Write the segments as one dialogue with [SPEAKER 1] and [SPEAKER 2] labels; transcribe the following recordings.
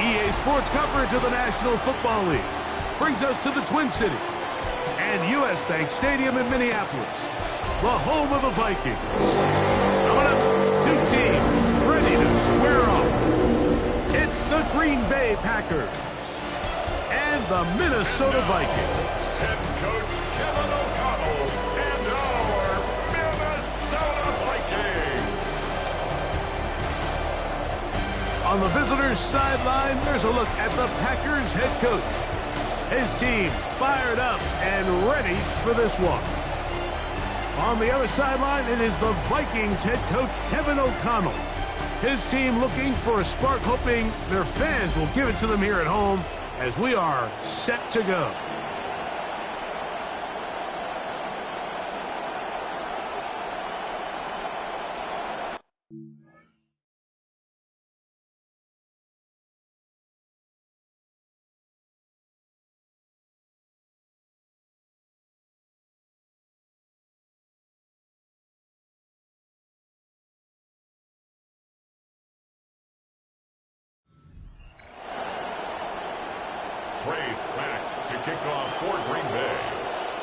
[SPEAKER 1] EA Sports coverage of the National Football League brings us to the Twin Cities and U.S. Bank Stadium in Minneapolis, the home of the Vikings. Coming up, two teams ready to square off. It's the Green Bay Packers and the Minnesota Vikings.
[SPEAKER 2] Head coach Kevin O'Connell and our Minnesota Vikings.
[SPEAKER 1] On the visitors' sideline, there's a look at the Packers head coach. His team fired up and ready for this one. On the other sideline, it is the Vikings head coach Kevin O'Connell. His team looking for a spark, hoping their fans will give it to them here at home as we are set to go.
[SPEAKER 2] Trace back to kick off for Green Bay.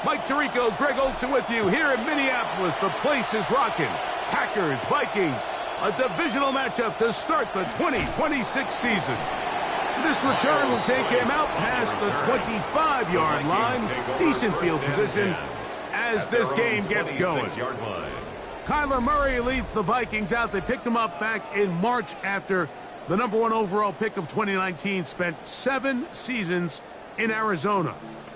[SPEAKER 1] Mike Tirico, Greg Olson with you here in Minneapolis. The place is rocking. Packers, Vikings, a divisional matchup to start the 2026 season. This return will take him out past the 25-yard line. Decent field position as this game gets going. Kyler Murray leads the Vikings out. They picked him up back in March after the #1 overall pick of 2019 spent 7 seasons in Arizona.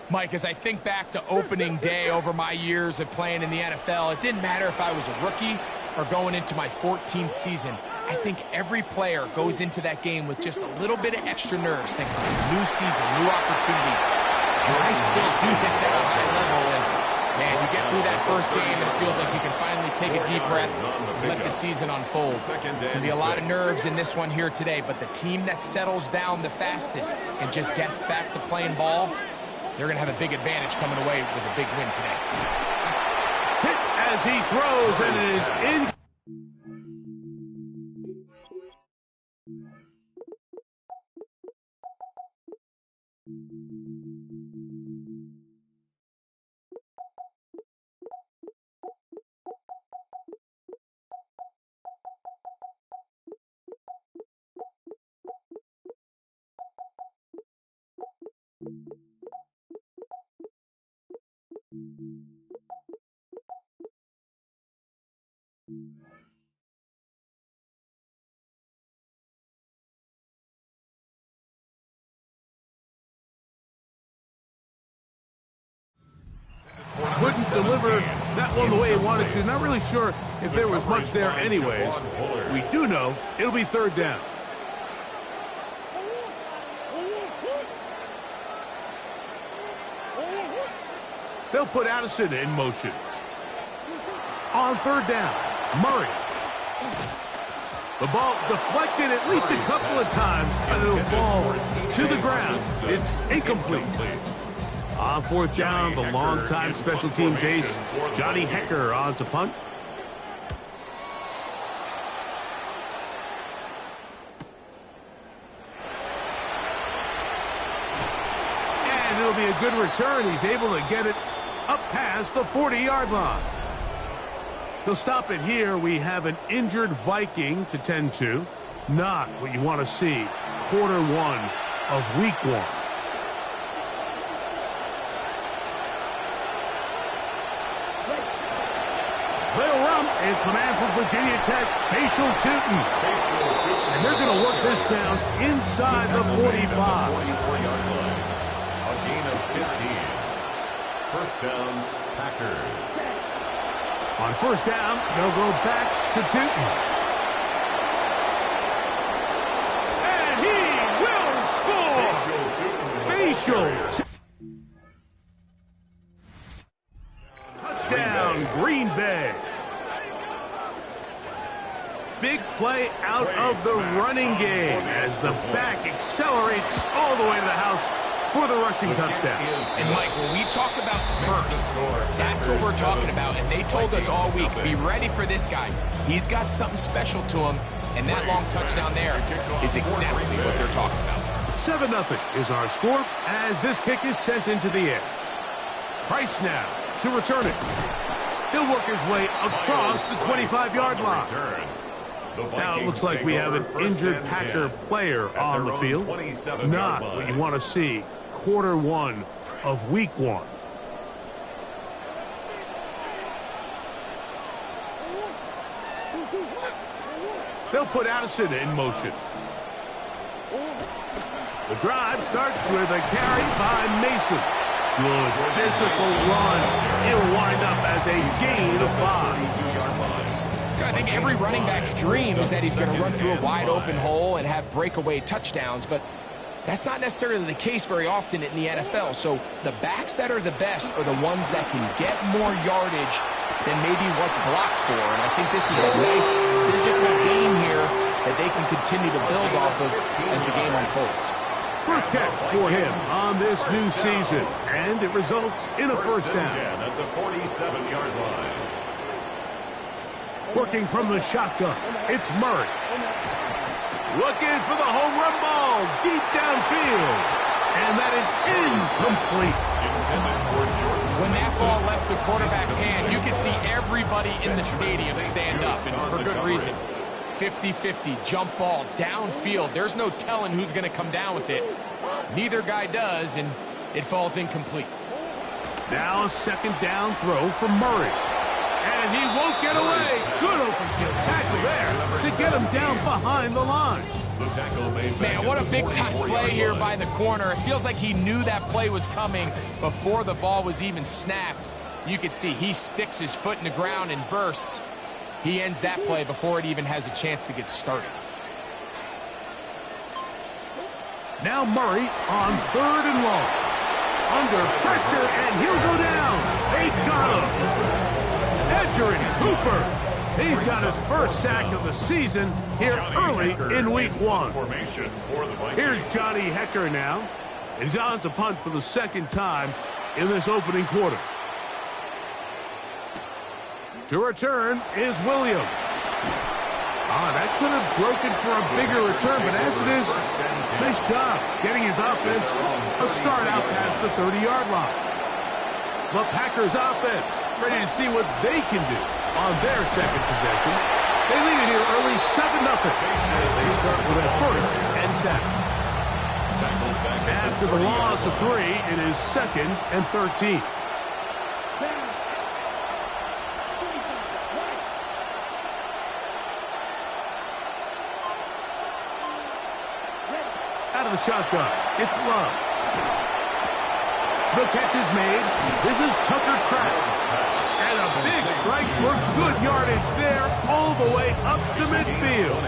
[SPEAKER 3] Mike, as I think back to opening day over my years of playing in the NFL, it didn't matter if I was a rookie or going into my 14th season. I think every player goes into that game with just a little bit of extra nerves, thinking new season, new opportunity. And I still do this at a high level. And man, you get through that first game and it feels like you can finally take a deep breath and let the season unfold. There's going to be a lot of nerves in this one here today, but the team that settles down the fastest and just gets back to playing ball, they're going to have a big advantage coming away with a big win today.
[SPEAKER 1] Hit as he throws, and it is in. Couldn't deliver that one the way he wanted to. Not really sure if there was much there anyways. We do know it'll be third down. They'll put Addison in motion. On third down, Murray. The ball deflected at least a couple of times, and it'll fall to the ground. It's incomplete. On fourth down, the longtime special teams ace, Johnny Hekker, on to punt. And it'll be a good return. He's able to get it up past the 40-yard line. They'll stop it here. We have an injured Viking to tend to. Not what you want to see. Quarter 1 of week 1. They'll run. It's the man from Virginia Tech, Facial Tootin. And they're going to work this down inside the 45.
[SPEAKER 2] A gain of 15. First down, Packers.
[SPEAKER 1] On first down, they'll go back to Tootin. And he will score! Facial. Touchdown, Green Bay. Big play out of the running game as the back accelerates all the way to the house for the rushing touchdown.
[SPEAKER 3] And Mike, when we talk about burst, that's what we're talking about. And they told us all week, be ready for this guy. He's got something special to him, and that long touchdown there is exactly what they're talking about.
[SPEAKER 1] 7-0 is our score as this kick is sent into the air. Price now to return it. He'll work his way across the 25-yard line. Now it looks like we have an injured Packer player on the field. Not what you want to see quarter one of week one. They'll put Addison in motion. The drive starts with a carry by Mason. Good physical run. It'll wind up as a gain of 5.
[SPEAKER 3] I think every running back's dream is that he's going to run through a wide open hole and have breakaway touchdowns, but that's not necessarily the case very often in the NFL. So the backs that are the best are the ones that can get more yardage than maybe what's blocked for. And I think this is a nice physical game here that they can continue to build off of as the game unfolds.
[SPEAKER 1] First catch for him on this new season, and it results in a first down.
[SPEAKER 2] At the 47-yard line.
[SPEAKER 1] Working from the shotgun, it's Murray. Looking for the home run ball deep downfield, and that is incomplete.
[SPEAKER 3] When that ball left the quarterback's hand, you could see everybody in the stadium stand up, and for good reason. 50-50 jump ball downfield. There's no telling who's going to come down with it. Neither guy does, and it falls incomplete.
[SPEAKER 1] Now a second down throw from Murray. And he won't get away. Good open kill tackle there to get him down behind the line.
[SPEAKER 3] Man, what a big-time play here by the corner. It feels like he knew that play was coming before the ball was even snapped. You can see he sticks his foot in the ground and bursts. He ends that play before it even has a chance to get started.
[SPEAKER 1] Now Murray on 3rd and long. Under pressure, and he'll go down. They got him. Edgerrin Cooper. He's got his first sack of the season here early in week one. Here's Johnny Hecker now. And he's on to punt for the second time in this opening quarter. To return is Williams. That could have broken for a bigger return, but as it is, nice job getting his offense a start out past the 30-yard line. The Packers offense ready to see what they can do on their second possession. They lead it here early 7-0 as they start with a 1st and 10. After the loss of 3, it is 2nd and 13. Out of the shotgun, it's Love. The catch is made. This is Tucker Kraft. And a big strike for good yardage there all the way up to midfield.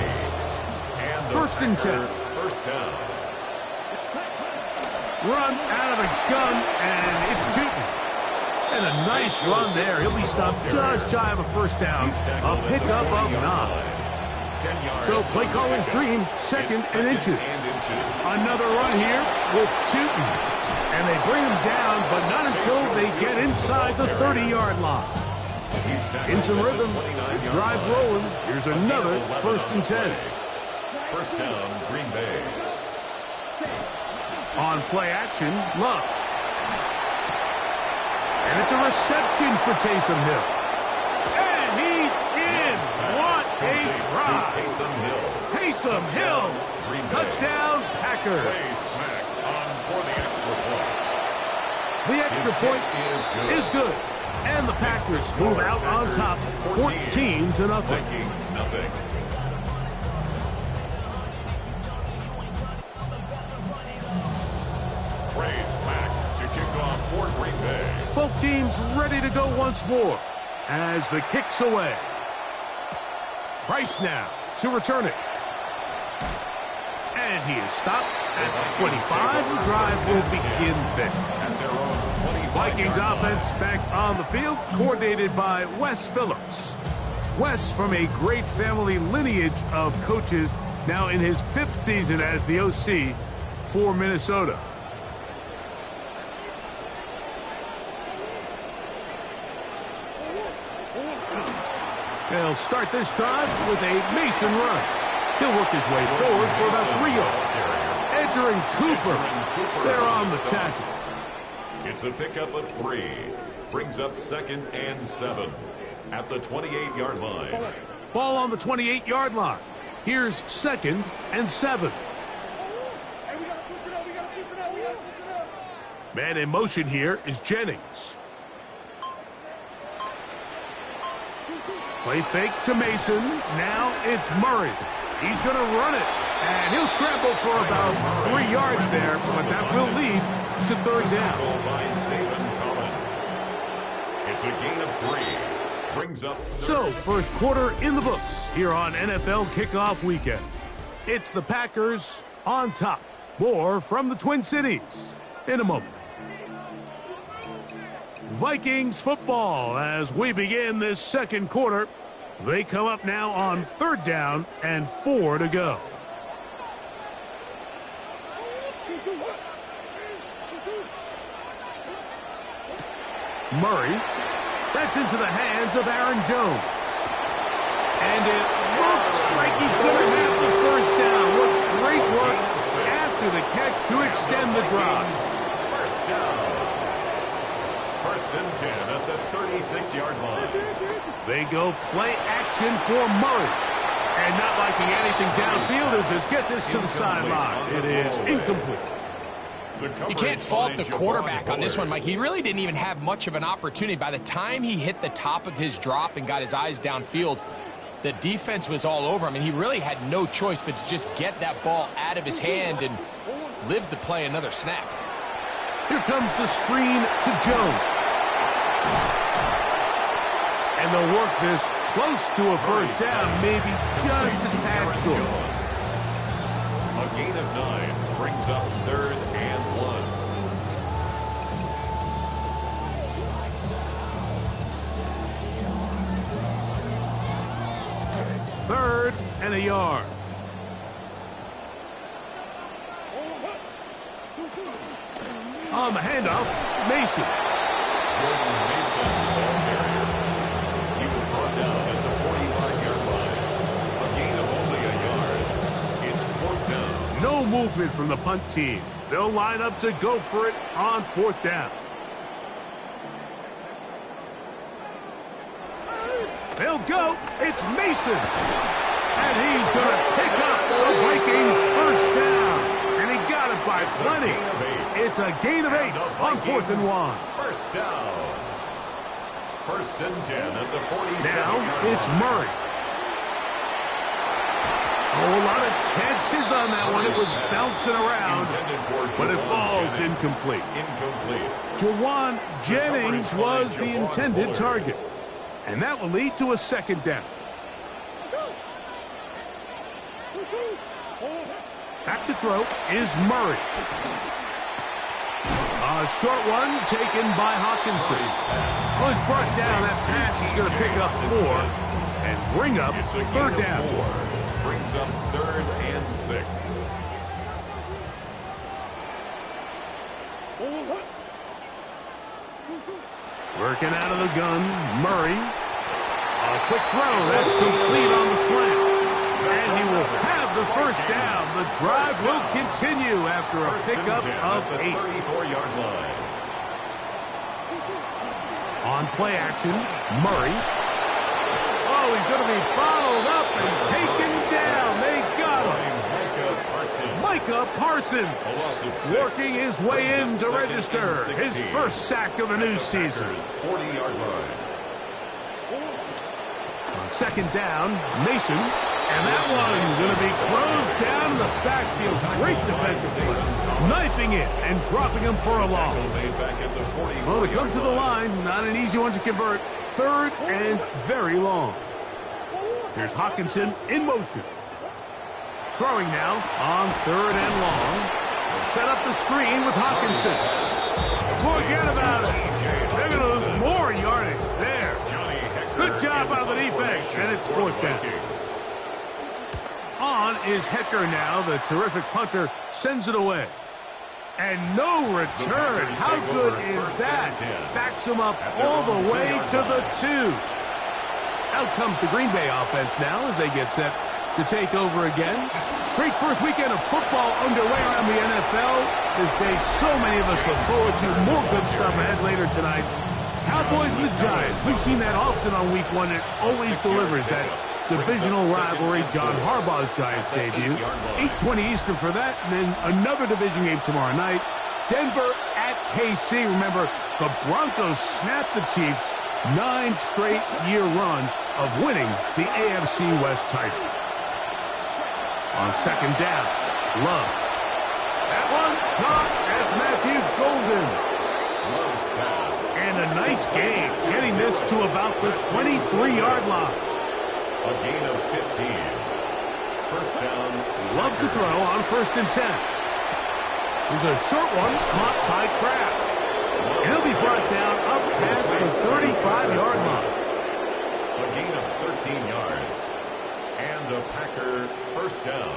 [SPEAKER 1] 1st and 10.
[SPEAKER 2] First down.
[SPEAKER 1] Run out of the gun, and it's Tootin. And a nice run there. He'll be stopped just shy of a first down. A pickup of 9. So play caller's dream, 2nd and inches. Another run here with Tootin. And they bring him down, but not until they get inside the 30-yard line. In some rhythm, the drive rolling. Here's another 1st and 10.
[SPEAKER 2] First down, Green Bay.
[SPEAKER 1] On play action, Love. And it's a reception for Taysom Hill. And he's in. What a drive. Taysom Hill. Touchdown, Packers. The extra point is good. And the Packers move out on top 14-0. Both teams ready to go once more as the kick's away. Price now to return it. And he is stopped at the 25. The drive will begin then. Vikings offense back on the field, coordinated by Wes Phillips. Wes, from a great family lineage of coaches, now in his 5th season as the OC for Minnesota. They'll start this drive with a Mason run. He'll work his way forward for about 3 yards. Edge Benjamin Cooper. They're on the tackle.
[SPEAKER 2] It's a pickup of 3. Brings up 2nd and 7 at the 28-yard line.
[SPEAKER 1] Ball on the 28-yard line. Here's 2nd and 7. Man in motion here is Jennings. Play fake to Mason. Now it's Murray. He's going to run it. And he'll scramble for about 3 yards there, but that will lead to 3rd down.
[SPEAKER 2] It's a gain of 3. Brings up
[SPEAKER 1] So, first quarter in the books here on NFL Kickoff Weekend. It's the Packers on top. More from the Twin Cities in a moment. Vikings football as we begin this second quarter. They come up now on 3rd down and 4 to go. Murray. That's into the hands of Aaron Jones. And it looks like he's going to have the 1st down. What great work after the catch to extend the drive.
[SPEAKER 2] 1st down. 1st and 10 at the 36-yard line.
[SPEAKER 1] They go play action for Murray. And not liking anything downfield, he'll just get this to the sideline. It is incomplete.
[SPEAKER 3] You can't fault the quarterback on this one, Mike. He really didn't even have much of an opportunity. By the time he hit the top of his drop and got his eyes downfield, the defense was all over him, and he really had no choice but to just get that ball out of his hand and live to play another snap.
[SPEAKER 1] Here comes the screen to Jones. And they'll work this close to a 1st down, maybe just a tad short.
[SPEAKER 2] A gain of 9 brings up 3rd and 1.
[SPEAKER 1] 3rd and a yard. On the handoff, Mason.
[SPEAKER 2] Jordan Mason, ball carrier. He was brought down at the 45-yard line. A gain of only a yard. It's 4th down.
[SPEAKER 1] No movement from the punt team. They'll line up to go for it on 4th down. They'll go. It's Mason. And he's going to pick up the Vikings' 1st down. And he got it by plenty. It's a gain of 8 on 4th and 1.
[SPEAKER 2] 1st down. 1st and 10 at the 47.
[SPEAKER 1] Now it's Murray. Oh, a lot of chances on that one. It was bouncing around, but it falls incomplete. Jawan Jennings was the intended target. And that will lead to a 2nd down. Back to throw is Murray. A short one taken by Hawkinson. Oh, he's brought down. That pass is going to pick up 4 and bring up 3rd down.
[SPEAKER 2] Brings up 3rd and 6.
[SPEAKER 1] Working out of the gun, Murray. A quick throw. That's complete on the slant. And he will have the 1st down. The drive will continue after a pickup of 8.
[SPEAKER 2] 34-yard line.
[SPEAKER 1] On play action, Murray. Oh, he's going to be bottled up and taken down. They got him. Micah Parsons working his way in to register his 1st sack of the new season.
[SPEAKER 2] 40-yard line.
[SPEAKER 1] On 2nd down, Mason. And that one's going to be closed down in the backfield. Great defensive play. Knifing it and dropping him for a loss. Well, they come to the line. Not an easy one to convert. 3rd and very long. Here's Hawkinson in motion. Throwing now on 3rd and long. Set up the screen with Hawkinson. Forget about it. They're going to lose more yardage there. Good job by the defense, and it's 4th down. On is Hecker now. The terrific punter sends it away. And no return. How good is that? Backs him up all the way to the 2. Out comes the Green Bay offense now as they get set to take over again. Great first weekend of football underway around the NFL. This day, so many of us look forward to more good stuff ahead later tonight. Cowboys and the Giants. We've seen that often on week one. It always delivers that divisional rivalry. John Harbaugh's Giants debut. 8:20 Eastern for that. And then another division game tomorrow night. Denver at KC. Remember, the Broncos snapped the Chiefs' 9-straight-year run of winning the AFC West title. On second down, Love. That one, caught. That's Matthew Golden.
[SPEAKER 2] Love's pass.
[SPEAKER 1] And a nice gain, getting this to about the 23-yard line.
[SPEAKER 2] A gain of 15. First down.
[SPEAKER 1] Love to throw on 1st and 10. There's a short one caught by Kraft. And he'll be brought down up past the 35-yard line.
[SPEAKER 2] A gain of 13 yards. And a Packer first down.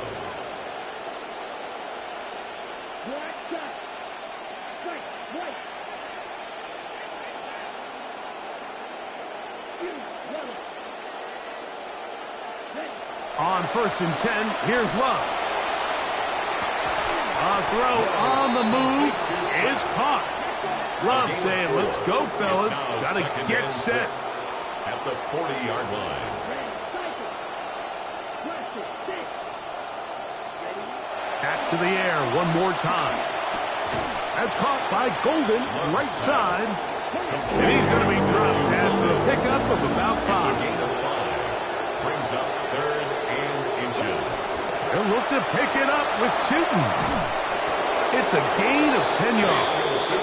[SPEAKER 1] On 1st and 10, here's Love. A throw on the move is caught. Love saying, let's go, fellas. Got to get set.
[SPEAKER 2] At the 40-yard line.
[SPEAKER 1] Back to the air one more time. That's caught by Golden, right side. And he's going to be dropped after a pickup of about 5.
[SPEAKER 2] It's a gain of 5. Brings up 3rd and inches.
[SPEAKER 1] They'll look to pick it up with Tootin. It's a gain of 10 yards.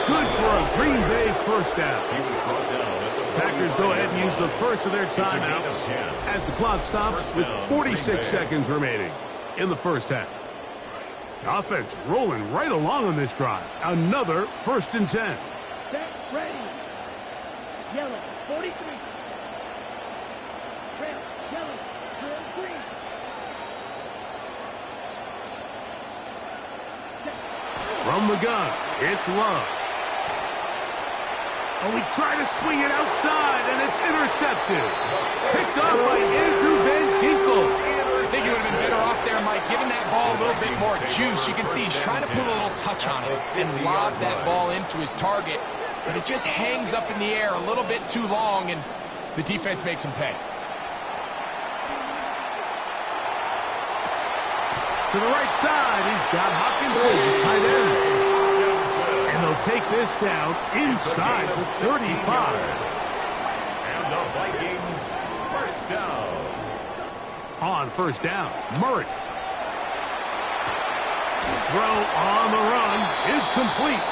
[SPEAKER 1] Good for a Green Bay first down.
[SPEAKER 2] He was brought down at the
[SPEAKER 1] Packers go ahead and use the first of their timeouts as the clock stops with 46 seconds remaining in the first half. The offense rolling right along on this drive. Another 1st and 10.
[SPEAKER 4] Set, ready. Yellow, 43. Red, yellow, drill, green.
[SPEAKER 1] From the gun, it's Love. And we try to swing it outside, and it's intercepted. Picked up by Andrew Van Ginkel.
[SPEAKER 3] I think he would have been better off there, Mike, giving that ball a little bit more juice. You can see he's trying to put a little touch on it and lob that ball into his target, but it just hangs up in the air a little bit too long, and the defense makes him pay.
[SPEAKER 1] To the right side, he's got Hopkinson, his tight end. And they'll take this down inside the 35.
[SPEAKER 2] And the Vikings first down.
[SPEAKER 1] On 1st down, Murray. Throw on the run is complete.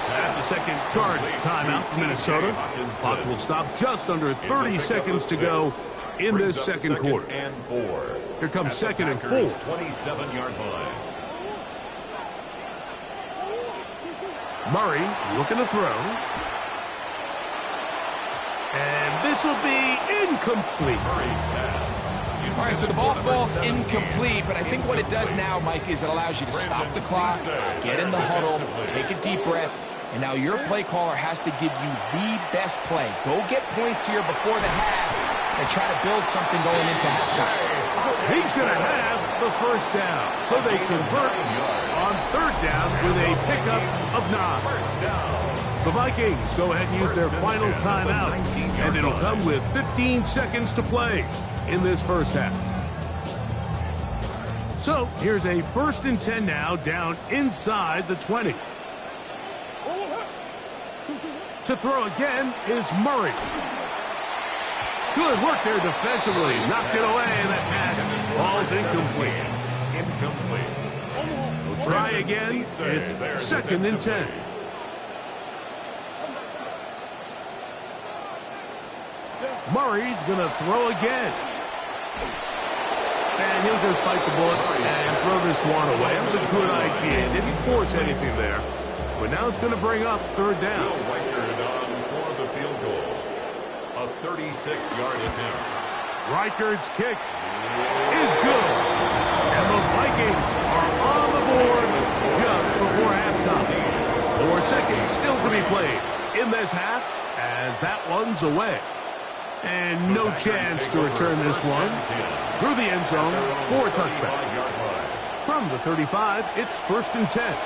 [SPEAKER 1] That's a second charge timeout for Minnesota. Clock will stop just under 30 seconds to go in this second quarter.
[SPEAKER 2] And 4.
[SPEAKER 1] Here comes 2nd and 4.
[SPEAKER 2] 27-yard line.
[SPEAKER 1] Murray looking to throw. And this will be incomplete.
[SPEAKER 2] Murray's pass.
[SPEAKER 3] All right, so the ball falls incomplete, but I think what it does now, Mike, is it allows you to stop the clock, get in the huddle, take a deep breath, and now your play caller has to give you the best play. Go get points here before the half and try to build something going into halftime.
[SPEAKER 1] He's going to have the first down, so they convert on 3rd down with a pickup of 9. The Vikings go ahead and use their final timeout, and it'll come with 15 seconds to play in this first half. So here's a 1st and 10 now, down inside the 20. To throw again is Murray. Good work there defensively. Knocked it away, and that pass falls incomplete. We'll try again. It's 2nd and 10. Murray's going to throw again. And he'll just bite the bullet and throw this one away. It was a good idea. Didn't force anything there. But now it's going to bring up 3rd down.
[SPEAKER 2] For the field goal. A 36-yard attempt.
[SPEAKER 1] Reichard's kick is good. And the Vikings are on the board just before halftime. 4 seconds still to be played in this half as that one's away. And no chance to return this one. Through the end zone for a touchback. From the 35, it's 1st and 10.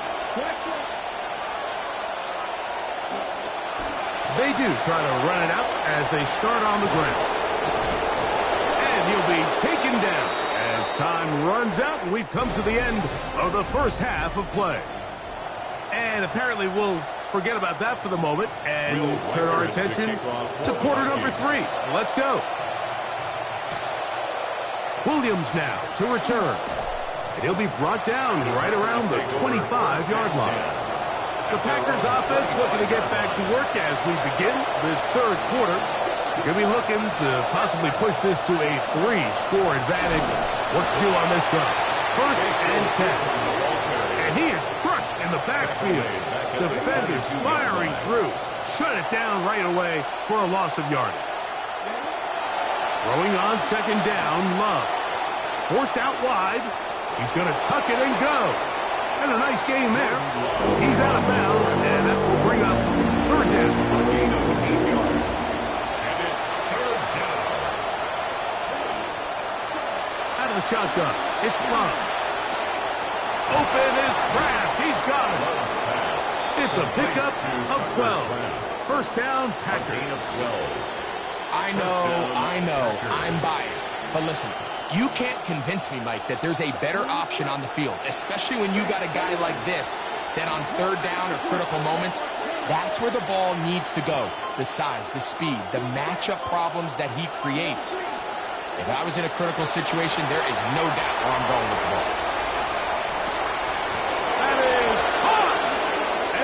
[SPEAKER 1] They do try to run it out as they start on the ground. And he'll be taken down as time runs out and we've come to the end of the first half of play. And apparently we'll forget about that for the moment and turn our attention to quarter number 3. Let's go. Williams now to return. And he'll be brought down right around the 25-yard line. The Packers offense looking to get back to work as we begin this third quarter. They're going to be looking to possibly push this to a 3-score advantage. What to do on this drive? 1st and 10. And he is crushed in the backfield. Defenders firing through. Shut it down right away for a loss of yardage. Throwing on 2nd down, Love. Forced out wide. He's going to tuck it and go. And a nice game there. He's out of bounds, and that will bring up 3rd down.
[SPEAKER 2] A gain of 8 yards. And it's 3rd down.
[SPEAKER 1] Out of the shotgun, it's Love. Open is Kraft. He's got it. It's a pickup of 12. 1st down, Packers.
[SPEAKER 2] Gain of 12.
[SPEAKER 3] I know, I'm biased. But listen, you can't convince me, Mike, that there's a better option on the field, especially when you got a guy like this, that on 3rd down or critical moments, that's where the ball needs to go. The size, the speed, the matchup problems that he creates. If I was in a critical situation, there is no doubt where I'm going with the ball.
[SPEAKER 1] That is caught!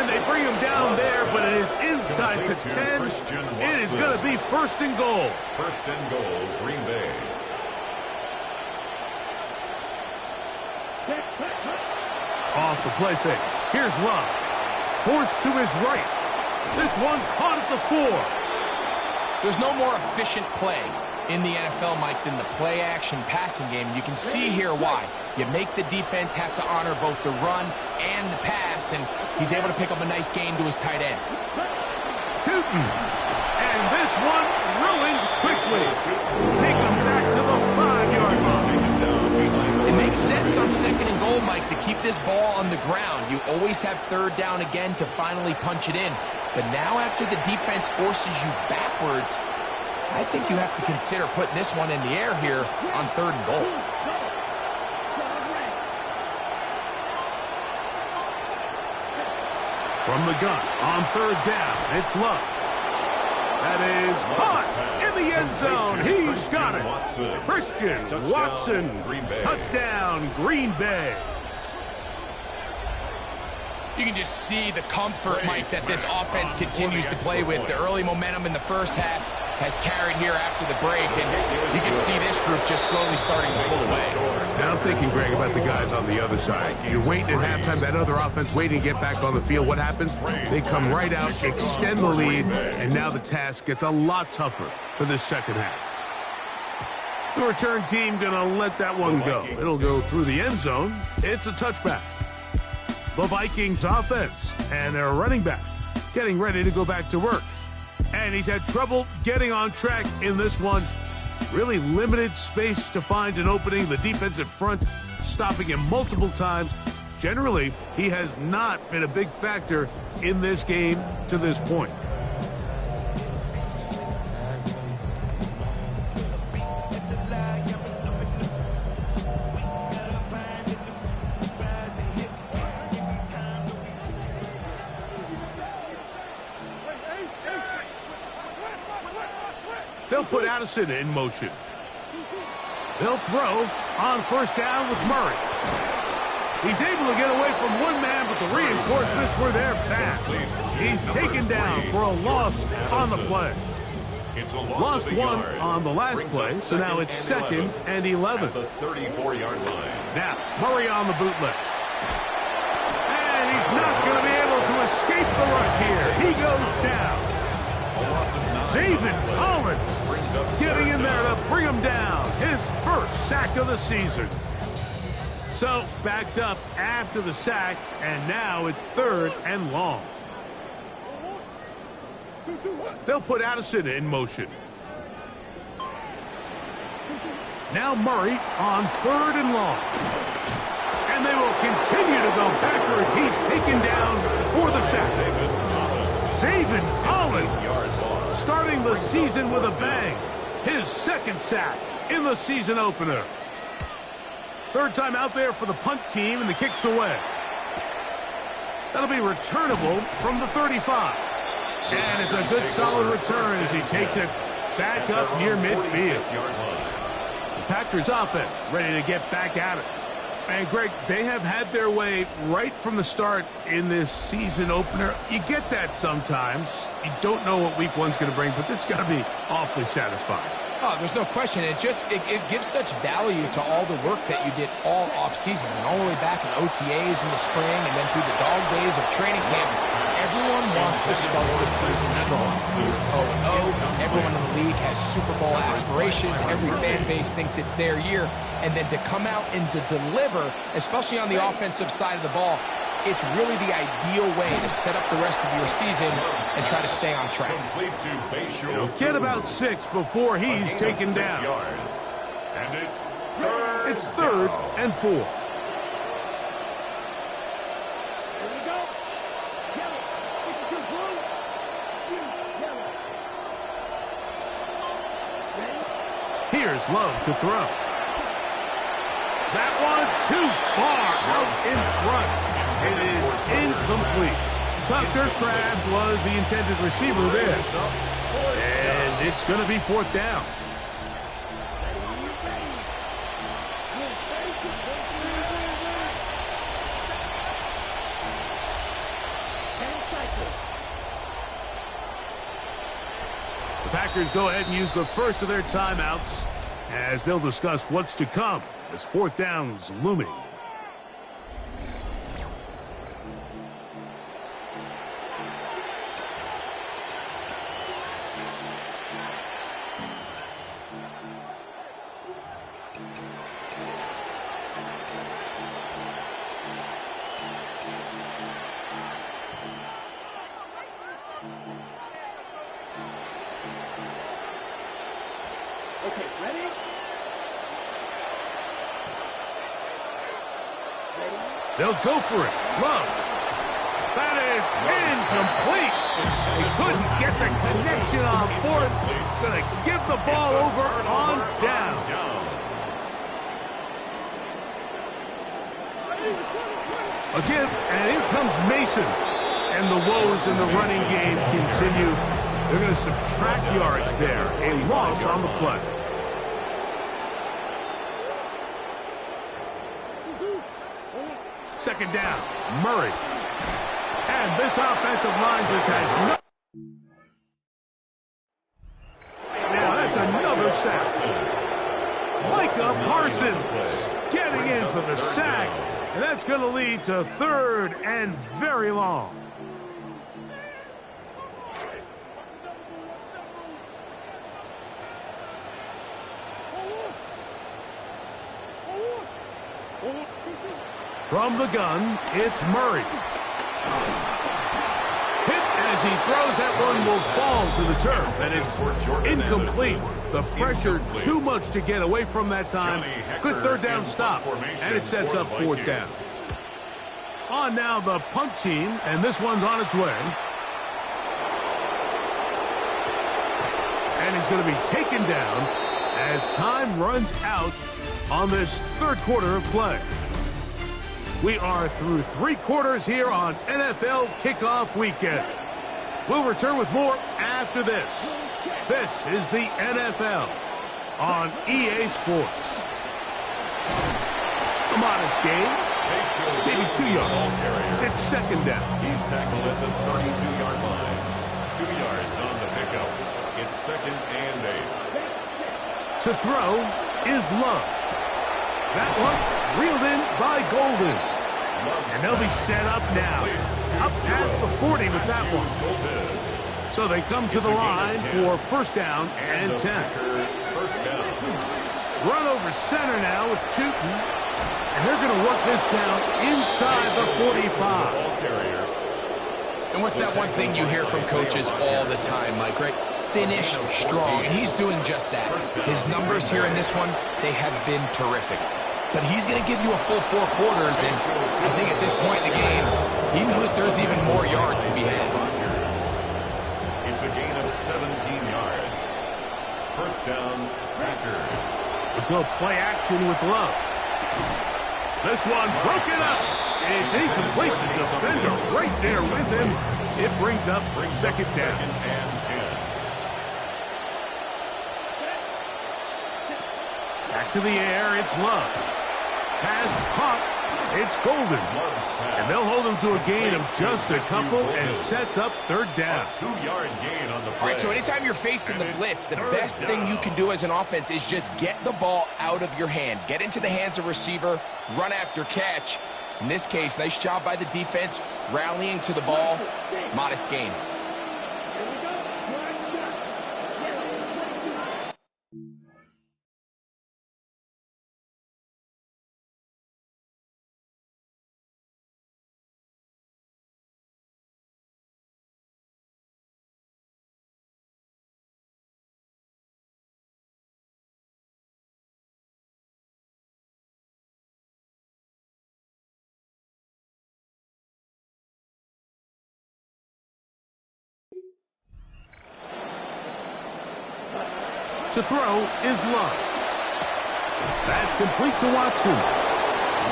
[SPEAKER 1] And they bring him down there, but it is inside the 10. It is going to be 1st and goal.
[SPEAKER 2] 1st and goal, Green Bay.
[SPEAKER 1] Off the play fake. Here's Love. Forced to his right. This one caught at the 4.
[SPEAKER 3] There's no more efficient play in the NFL, Mike, than the play-action passing game. You can see here why. You make the defense have to honor both the run and the pass, and he's able to pick up a nice gain to his tight end.
[SPEAKER 1] Tootin'. And this one rolling quickly. Take him back to the 5-yard line.
[SPEAKER 3] It makes sense on 2nd and goal, Mike, to keep this ball on the ground. You always have 3rd down again to finally punch it in. But now after the defense forces you backwards, I think you have to consider putting this one in the air here on 3rd and goal.
[SPEAKER 1] From the gun on 3rd down, it's Love. That is caught in the end zone. He's got it. Christian Watson. Touchdown, Green Bay.
[SPEAKER 3] You can just see the comfort, Mike, that this offense continues to play with. The early momentum in the first half has carried here after the break, and you can see this group just slowly starting to pull away.
[SPEAKER 1] Now I'm thinking, Greg, about the guys on the other side. You're waiting at halftime, that other offense waiting to get back on the field. What happens? They come right out, extend the lead, and now the task gets a lot tougher for this 2nd half. The return team going to let that one go. It'll go through the end zone. It's a touchback. The Vikings offense and their running back getting ready to go back to work. And he's had trouble getting on track in this one. Really limited space to find an opening. The defensive front stopping him multiple times. Generally, he has not been a big factor in this game to this point. They'll put Addison in motion. They'll throw on 1st down with Murray. He's able to get away from one man, but the reinforcements were there fast. He's taken down for a loss on the play. Lost one on the last play, so now it's 2nd and 11.
[SPEAKER 2] The 34-yard line.
[SPEAKER 1] Now, Murray on the bootleg. And he's not going to be able to escape the rush here. He goes down. David Collins getting in there to bring him down. His 1st sack of the season. So, backed up after the sack, and now it's 3rd and long. They'll put Addison in motion. Now Murray on 3rd and long. And they will continue to go backwards. He's taken down for the sack. Zaven Collins starting the season with a bang. His 2nd sack in the season opener. 3rd time out there for the punt team, and the kick's away. That'll be returnable from the 35. And it's a good solid return as he takes it back up near midfield. The Packers offense ready to get back at it. And Greg, they have had their way right from the start in this season opener. You get that sometimes. You don't know what week 1's going to bring, but this has got to be awfully satisfying.
[SPEAKER 3] Oh, there's no question. It gives such value to all the work that you did all offseason and all the way back in OTAs in the spring and then through the dog days of training camp. Everyone wants to start the season strong. 0-0. Everyone in the league has Super Bowl aspirations. Every fan base thinks it's their year. And then to come out and to deliver, especially on the offensive side of the ball, it's really the ideal way to set up the rest of your season and try to stay on track.
[SPEAKER 1] He'll get about 6 before he's taken down.
[SPEAKER 2] And
[SPEAKER 1] It's 3rd and 4.
[SPEAKER 4] Here we go. Yellow. 52 blue. Yellow. Ready?
[SPEAKER 1] Here's Love to throw. That one too far out in front. It is incomplete. Tucker Kraft was the intended receiver there. And it's going to be 4th down. The Packers go ahead and use the first of their timeouts as they'll discuss what's to come as 4th down's looming.
[SPEAKER 4] Okay, ready?
[SPEAKER 1] They'll go for it. Love. That is incomplete. He couldn't get the connection on 4th. Going to give the ball over on down. A give, and in comes Mason. And the woes in the running game continue. They're going to subtract yards there. A loss on the play. Second down, Murray. And this offensive line just has no... Now that's another sack. Micah Parsons getting in for the sack. And that's going to lead to 3rd and very long. From the gun, it's Murray. Hit as he throws. That one will fall to the turf, and it's incomplete. The pressure too much to get away from that time. Good 3rd down stop, and it sets up 4th down. On now the punt team, and this one's on its way. And he's going to be taken down as time runs out on this 3rd quarter of play. We are through 3 quarters here on NFL Kickoff Weekend. We'll return with more after this. This is the NFL on EA Sports. A modest game, maybe 2 yards. It's 2nd down.
[SPEAKER 2] He's tackled at the 32-yard line. 2 yards on the pickup. It's 2nd and 8.
[SPEAKER 1] To throw is Love. That one reeled in by Golden. And they'll be set up now. Up past the 40 with that one. So they come to the line for 1st down and 10. Run over center now with Tootin. And they're going to work this down inside the 45.
[SPEAKER 3] And what's that one thing you hear from coaches all the time, Mike, right? finish strong, and he's doing just that. His numbers here in this one, they have been terrific. But he's going to give you a full 4 quarters, and I think at this point in the game, he knows there's even more yards to be had.
[SPEAKER 2] It's a gain of 17 yards. First down, Packers.
[SPEAKER 1] We'll go play action with Love. This one broken up. It's incomplete. The defender right there with him. It brings up second down.
[SPEAKER 2] Second and 10.
[SPEAKER 1] Back to the air, it's Love. Pass caught, it's Golden. And they'll hold him to a gain of just a couple and sets up third down.
[SPEAKER 2] A 2-yard gain on the play.
[SPEAKER 3] All right, so anytime you're facing the blitz, the best thing you can do as an offense is just get the ball out of your hand. Get into the hands of receiver, run after catch. In this case, nice job by the defense, rallying to the ball. Modest gain.
[SPEAKER 1] To throw is Love. That's complete to Watson.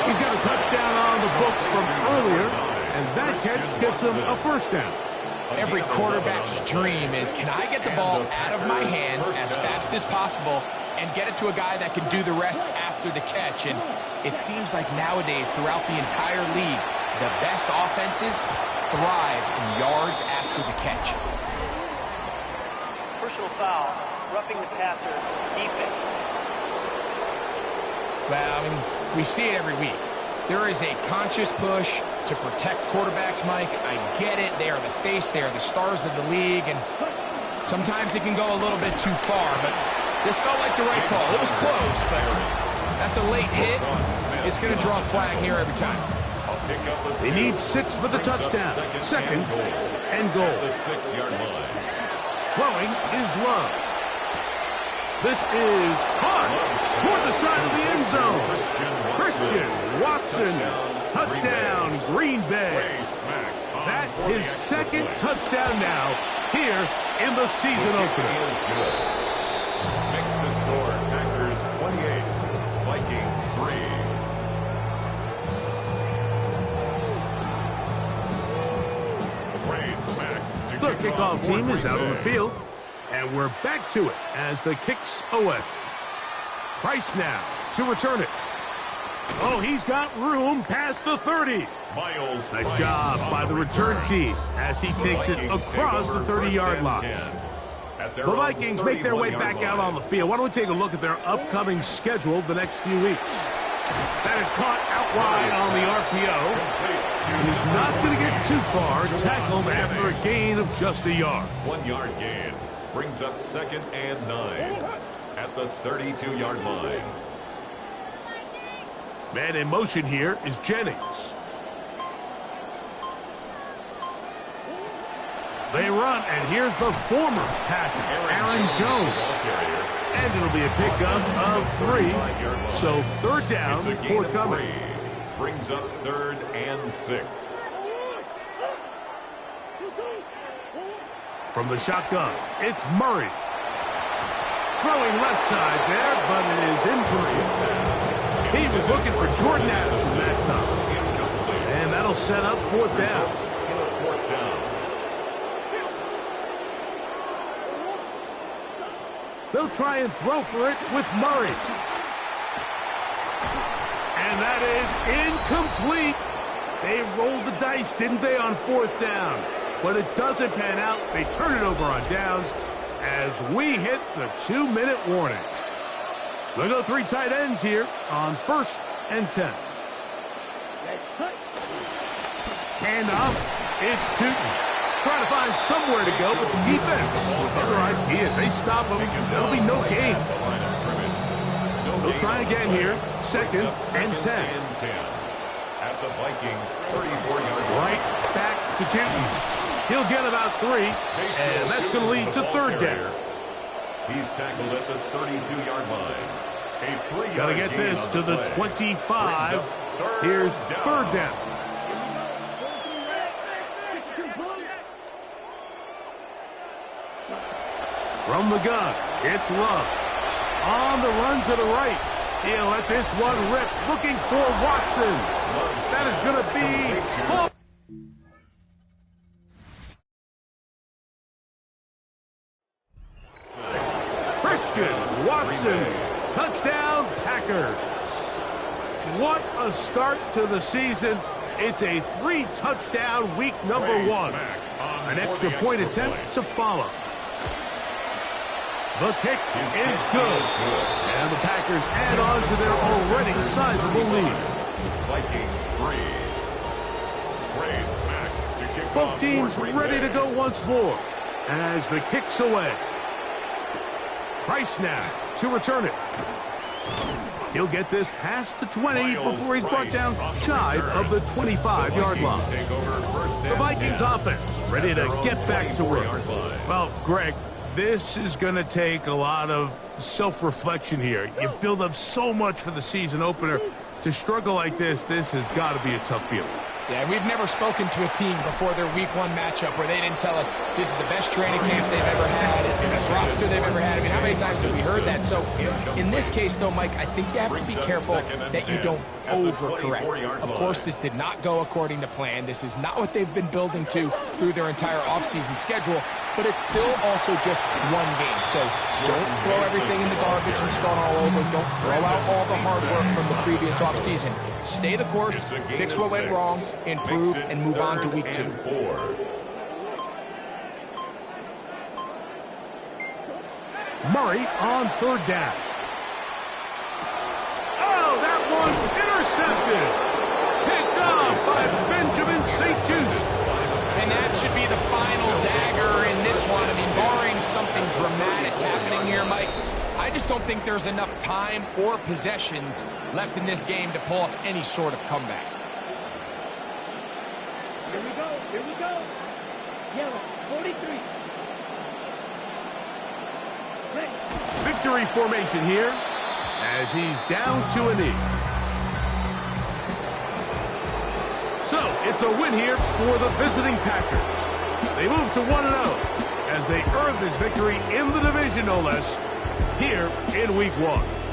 [SPEAKER 1] He's got a touchdown on the books from earlier, and that catch gets him a first down.
[SPEAKER 3] Every quarterback's dream is, can I get the ball out of my hand as fast as possible and get it to a guy that can do the rest after the catch? And it seems like nowadays, throughout the entire league, the best offenses thrive in yards after the catch.
[SPEAKER 4] Personal foul. Roughing the passer, defense.
[SPEAKER 3] Well, I mean, we see it every week. There is a conscious push to protect quarterbacks, Mike. I get it. They are the face. They are the stars of the league. And sometimes it can go a little bit too far. But this felt like the right call. It was close, but that's a late hit. It's going to draw a flag here every time.
[SPEAKER 1] They need 6 for the touchdown. Second and goal.
[SPEAKER 2] The 6-yard line.
[SPEAKER 1] Throwing is Love. This is caught toward the side of the end zone. Christian Watson, touchdown, Green Bay. That's his second touchdown now here in the season opener.
[SPEAKER 2] Makes the score Packers 28, Vikings 3.
[SPEAKER 1] The kickoff team is out on the field. And we're back to it as the kick's away. Price now to return it. Oh, he's got room past the 30. Nice job by the return team as he takes it across the 30-yard line. The Vikings make their way back out on the field. Why don't we take a look at their upcoming schedule the next few weeks? That is caught out wide on the RPO. And he's not going to get too far. Tackled after a gain of just a yard.
[SPEAKER 2] 1-yard gain. Brings up second and 9 at the 32-yard line.
[SPEAKER 1] Man in motion here is Jennings. They run, and here's the former Packer, Aaron Jones. And it'll be a pickup of 3. So third down, forthcoming.
[SPEAKER 2] Brings up third and 6.
[SPEAKER 1] From the shotgun, it's Murray. Throwing left side there, but it is incomplete. He was looking for Jordan Addison that time. And that'll set up fourth down. They'll try and throw for it with Murray. And that is incomplete. They rolled the dice, didn't they, on fourth down? But it doesn't pan out. They turn it over on downs as we hit the 2-minute warning. They'll go 3 tight ends here on 1st and 10. Hand off. It's Tootin. Trying to find somewhere to go, but the defense with other ideas. They stop him. There'll be no gain. They'll try again here. 2nd and 10.
[SPEAKER 2] At the Vikings 34-yard line.
[SPEAKER 1] Right back to Tootin. He'll get about 3, and that's going to lead to third down.
[SPEAKER 2] He's tackled at the 32-yard line. A 3-yard
[SPEAKER 1] Gotta get this to the 25. Here's third down. From the gun, it's Love. On the run to the right. He'll let this one rip. Looking for Watson. That is going to be... Christian Watson. Touchdown, Packers. What a start to the season. It's a 3-touchdown week number 1. An extra point attempt to follow. The kick is good. And the Packers add on to their already sizable lead.
[SPEAKER 2] Vikings 3. Trey Smack to kick
[SPEAKER 1] Both
[SPEAKER 2] off
[SPEAKER 1] teams ready to go once more as the kick's away. Price now to return it. He'll get this past the 20 before he's brought down shy of the 25-yard line. The Vikings offense ready to get back to work. Well, Greg, this is going to take a lot of self-reflection here. You build up so much for the season opener. To struggle like this has got to be a tough feeling.
[SPEAKER 3] Yeah, we've never spoken to a team before their week 1 matchup where they didn't tell us this is the best training camp they've ever had, it's the best roster they've ever had. I mean, how many times have we heard that? So in this case, though, Mike, I think you have to be careful that you don't overcorrect. Of course, this did not go according to plan. This is not what they've been building to through their entire offseason schedule, but it's still also just one game. So don't throw everything in the garbage and start all over. Don't throw out all the hard work from the previous offseason. Stay the course, fix what went wrong, improve, and move on to week 2.
[SPEAKER 1] Murray on third down. Oh, that one's intercepted. Picked off by Benjamin St-Juste.
[SPEAKER 3] And that should be the final dagger in this one. I mean, barring something dramatic happening here, Mike, I just don't think there's enough time or possessions left in this game to pull off any sort of comeback.
[SPEAKER 4] Here we go. Yellow, 43.
[SPEAKER 1] Victory formation here as he's down to a knee. So, it's a win here for the visiting Packers. They move to 1-0 as they earn this victory in the division, no less, here in Week 1.